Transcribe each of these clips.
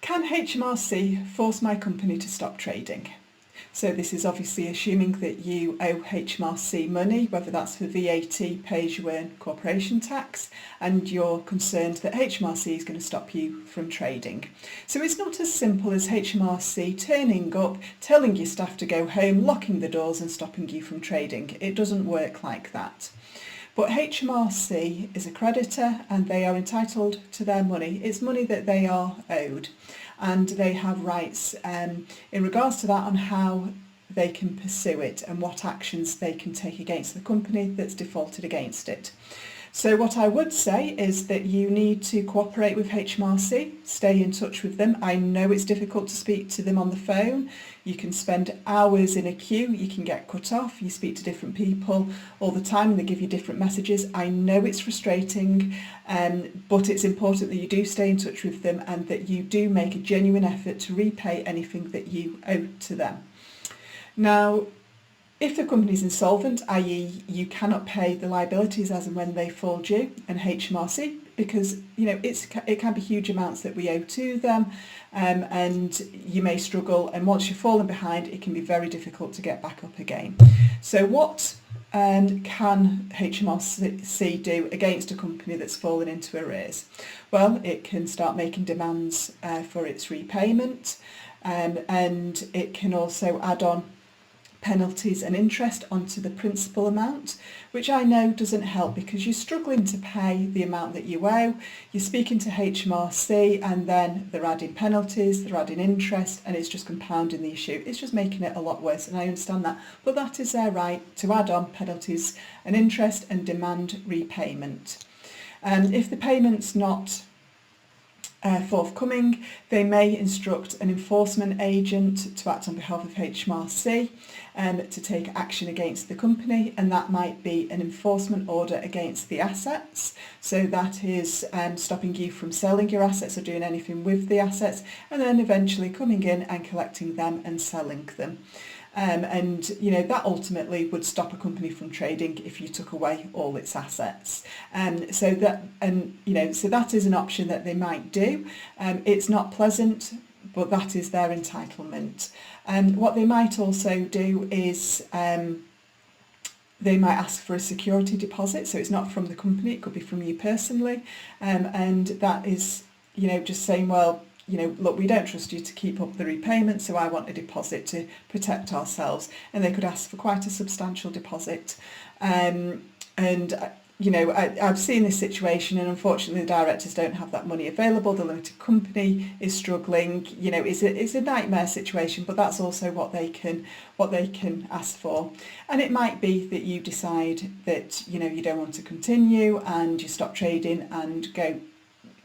Can HMRC force my company to stop trading? So this is obviously assuming that you owe HMRC money, whether that's for VAT, pay-as-you-earn, corporation tax, and you're concerned that HMRC is going to stop you from trading. So it's not as simple as HMRC turning up, telling your staff to go home, locking the doors and stopping you from trading. It doesn't work like that. But HMRC is a creditor and they are entitled to their money. It's money that they are owed, and they have rights in regards to that on how they can pursue it and what actions they can take against the company that's defaulted against it. So what I would say is that you need to cooperate with HMRC, stay in touch with them. I know it's difficult to speak to them on the phone. You can spend hours in a queue, you can get cut off, you speak to different people all the time and they give you different messages. I know it's frustrating, but it's important that you do stay in touch with them and that you do make a genuine effort to repay anything that you owe to them. Now, if the company is insolvent, i.e. you cannot pay the liabilities as and when they fall due, and HMRC, because it can be huge amounts that we owe to them, and you may struggle, and once you've fallen behind it can be very difficult to get back up again. So what can HMRC do against a company that's fallen into arrears? Well, it can start making demands for its repayment, and it can also add on penalties and interest onto the principal amount, which I know doesn't help because you're struggling to pay the amount that you owe. You're speaking to HMRC and then they're adding penalties, they're adding interest, and it's just compounding the issue. It's just making it a lot worse, and I understand that, but that is their right to add on penalties and interest and demand repayment. And if the payment's not forthcoming, they may instruct an enforcement agent to act on behalf of HMRC to take action against the company, and that might be an enforcement order against the assets. So that is stopping you from selling your assets or doing anything with the assets, and then eventually coming in and collecting them and selling them. And that ultimately would stop a company from trading if you took away all its assets. So that is an option that they might do. It's not pleasant, but that is their entitlement. What they might also do is they might ask for a security deposit. So it's not from the company; it could be from you personally, and that is just saying, well, look, we don't trust you to keep up the repayment, so I want a deposit to protect ourselves. And they could ask for quite a substantial deposit. I've seen this situation, and unfortunately the directors don't have that money available. The limited company is struggling. It's a nightmare situation, but that's also what they can ask for. And it might be that you decide that you don't want to continue and you stop trading and go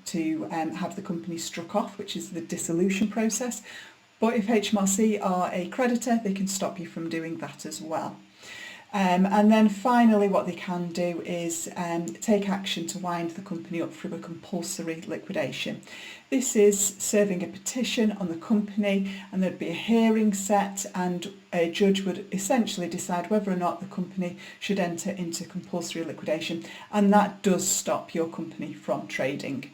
to have the company struck off, which is the dissolution process. But if HMRC are a creditor, they can stop you from doing that as well. And then finally what they can do is take action to wind the company up through a compulsory liquidation. This is serving a petition on the company, and there'd be a hearing set, and a judge would essentially decide whether or not the company should enter into compulsory liquidation, and that does stop your company from trading.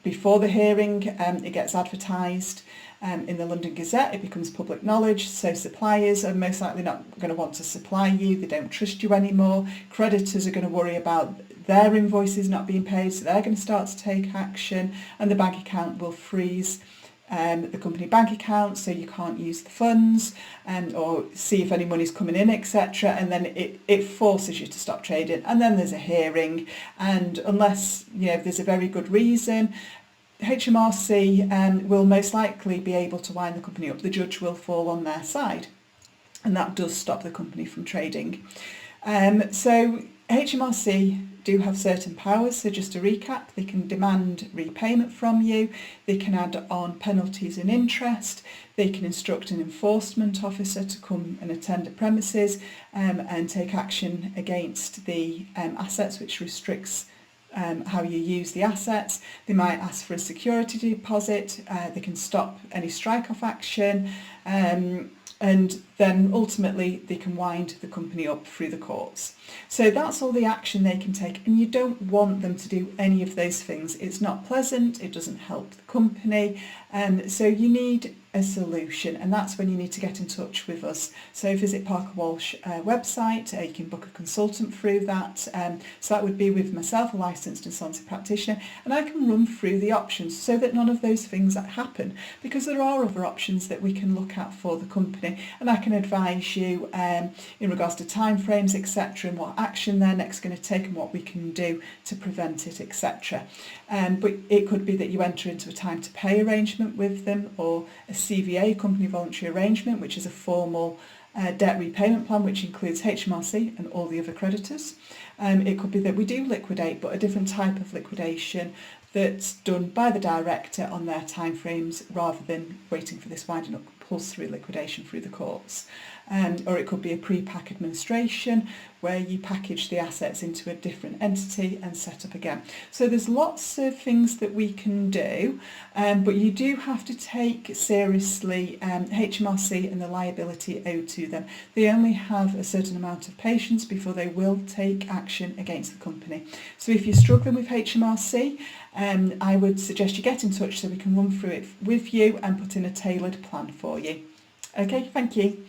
Before the hearing, it gets advertised in the London Gazette. It becomes public knowledge, so suppliers are most likely not going to want to supply you. They don't trust you anymore. Creditors are going to worry about their invoices not being paid, so they're going to start to take action, and the bank account will freeze. The company bank account, so you can't use the funds or see if any money's coming in, etc. And then it forces you to stop trading, and then there's a hearing, and unless there's a very good reason, HMRC will most likely be able to wind the company up. The judge will fall on their side, and that does stop the company from trading. So HMRC do have certain powers. So just to recap, they can demand repayment from you, they can add on penalties and interest, they can instruct an enforcement officer to come and attend the premises and take action against the assets, which restricts how you use the assets. They might ask for a security deposit, they can stop any strike-off action, and then ultimately they can wind the company up through the courts. So that's all the action they can take, and you don't want them to do any of those things. It's not pleasant, it doesn't help the company, so you need a solution, and that's when you need to get in touch with us. So visit Parker Walsh website, you can book a consultant through that, so that would be with myself, a licensed insolvency practitioner, and I can run through the options so that none of those things that happen, because there are other options that we can look at for the company, and I can advise you in regards to timeframes, etc., and what action they're next going to take and what we can do to prevent it, etc. But it could be that you enter into a time to pay arrangement with them, or a CVA, company voluntary arrangement, which is a formal debt repayment plan which includes HMRC and all the other creditors. It could be that we do liquidate, but a different type of liquidation that's done by the director on their timeframes rather than waiting for this winding up compulsory liquidation through the courts. Or it could be a pre-pack administration where you package the assets into a different entity and set up again. So there's lots of things that we can do, but you do have to take seriously HMRC and the liability owed to them. They only have a certain amount of patience before they will take action against the company. So if you're struggling with HMRC, I would suggest you get in touch so we can run through it with you and put in a tailored plan for you. Okay, thank you.